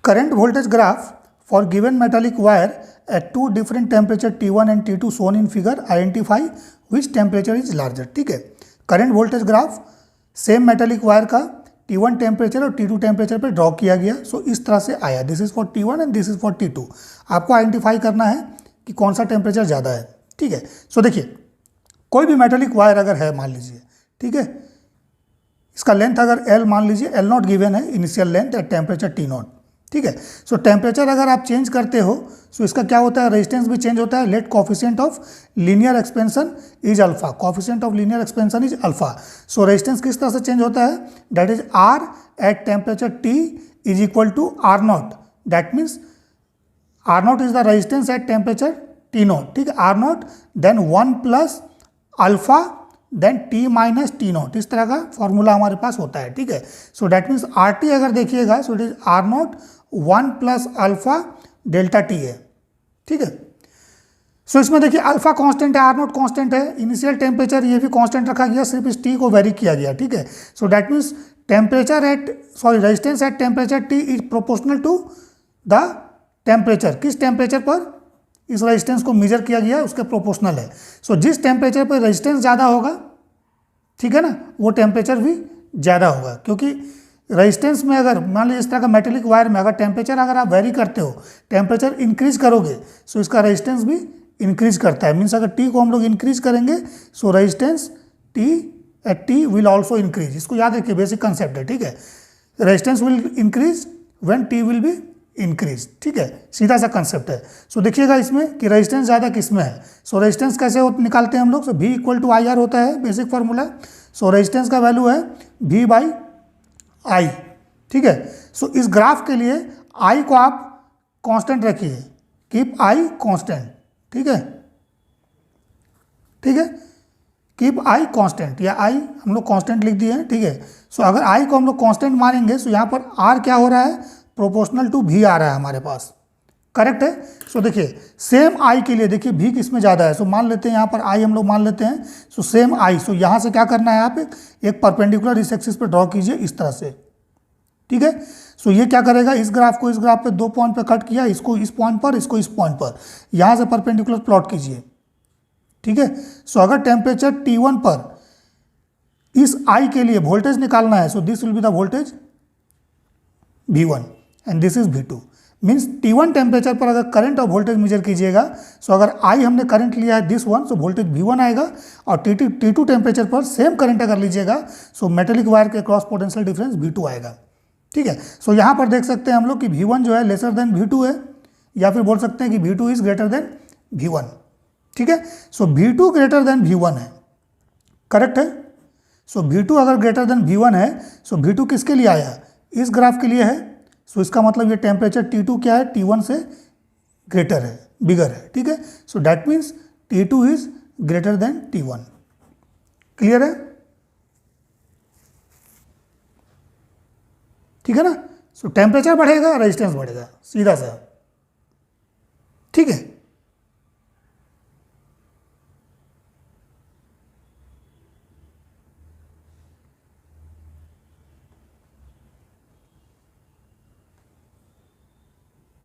current voltage graph for given metallic wire at two different temperature T1 and T2 shown in figure, identify which temperature is larger। ठीक है, current voltage graph same metallic wire का T1 temperature और T2 temperature पे draw किया गया। सो इस तरह से आया, this is for T1 and this is for T2। आपको आइडेंटिफाई करना है कि कौन सा टेम्परेचर ज़्यादा है। ठीक है, सो देखिए कोई भी मेटेलिक वायर अगर है मान लीजिए, ठीक है, इसका लेंथ अगर L मान लीजिए, L नॉट गिवन है initial length eight temperature T not. ठीक है, सो टेम्परेचर अगर आप चेंज करते हो सो इसका क्या होता है, रेजिस्टेंस भी चेंज होता है। Let coefficient of linear expansion is alpha, coefficient of linear expansion is alpha. So resistance किस तरह से चेंज होता है, that is R at temperature T is equal to R not. That means R not is the resistance at temperature T not. ठीक है, R not then 1 plus alpha then T minus T not, इस तरह का formula हमारे पास होता है। ठीक है, सो दैट मीन्स RT अगर देखिएगा so it is R not 1 plus alpha delta T है। ठीक है, सो इसमें देखिए अल्फा कांस्टेंट है, R नॉट कांस्टेंट है, इनिशियल टेम्परेचर ये भी कांस्टेंट रखा गया, सिर्फ इस T को वेरी किया गया। ठीक है, so that means temperature at resistance at temperature T is proportional to the temperature, किस टेम्परेचर पर इस रेजिस्टेंस को मेजर किया गया उसके प्रोपोर्शनल है। सो जिस टेम्परेचर पर रेजिस्टेंस ज़्यादा होगा, ठीक है ना, वो टेम्परेचर भी ज़्यादा होगा। क्योंकि रेजिस्टेंस में अगर मान लीजिए इस तरह का मेटेलिक वायर में अगर टेम्परेचर अगर आप वेरी करते हो, टेम्परेचर इंक्रीज करोगे सो इसका रेजिस्टेंस भी इंक्रीज करता है। मीन्स अगर T को हम लोग इंक्रीज करेंगे so resistance T at T will also increase. इसको याद रखिए, बेसिक कंसेप्ट है। ठीक है, resistance will increase when T will be increase. ठीक है, सीधा सा कंसेप्ट है। सो देखिएगा इसमें कि रेजिस्टेंस ज़्यादा किस में है। सो रेजिस्टेंस कैसे निकालते हैं हम लोग, सो V इक्वल टू IR होता है बेसिक फार्मूला। सो रेजिस्टेंस का वैल्यू है V बाई I। ठीक है, सो इस ग्राफ के लिए I को आप कांस्टेंट रखिए, कीप I कांस्टेंट। ठीक है, ठीक है, कीप I कांस्टेंट, या I हम लोग कांस्टेंट लिख दिए हैं। ठीक है, सो अगर I को हम लोग कांस्टेंट मानेंगे सो यहाँ पर R क्या हो रहा है, प्रोपोर्शनल टू V आ रहा है हमारे पास। करेक्ट है। सो देखिए सेम I के लिए देखिए V किस में ज़्यादा है, सो मान लेते हैं यहाँ पर I हम लोग मान लेते हैं। सो सेम I, सो यहाँ से क्या करना है, आप एक परपेंडिकुलर इस एक्सिस पे ड्रॉ कीजिए इस तरह से। ठीक है, सो ये क्या करेगा, इस ग्राफ को इस ग्राफ पे 2 पॉइंट पे कट किया, इसको इस पॉइंट पर, इसको इस पॉइंट पर, यहाँ से परपेंडिकुलर प्लॉट कीजिए। ठीक है, सो अगर टेम्परेचर T1 पर इस I के लिए वोल्टेज निकालना है so this will be the voltage V1 and this is V2। Means T1 temperature पर अगर करंट और वोल्टेज मेजर कीजिएगा सो अगर I हमने करंट लिया है this one, so voltage V1 आएगा, और T2 टेम्परेचर पर सेम करंट अगर लीजिएगा सो मेटेलिक वायर के क्रॉस पोटेंशियल डिफरेंस V2 आएगा। ठीक है, सो यहाँ पर देख सकते हैं हम लोग कि V1 जो है लेसर देन V2 है, या फिर बोल सकते हैं कि V2 is greater than V1। ठीक है, सो V2 ग्रेटर देन V1 है। करेक्ट है, सो V2 अगर ग्रेटर देन V1 है सो V2 किसके लिए आया, इस ग्राफ के लिए है। सो इसका मतलब ये टेम्परेचर T2 क्या है, T1 से ग्रेटर है, बिगर है। ठीक है, so that means T2 is greater than T1। Clear है, ठीक है ना। सो टेम्परेचर बढ़ेगा, रेजिस्टेंस बढ़ेगा, सीधा सा। ठीक है।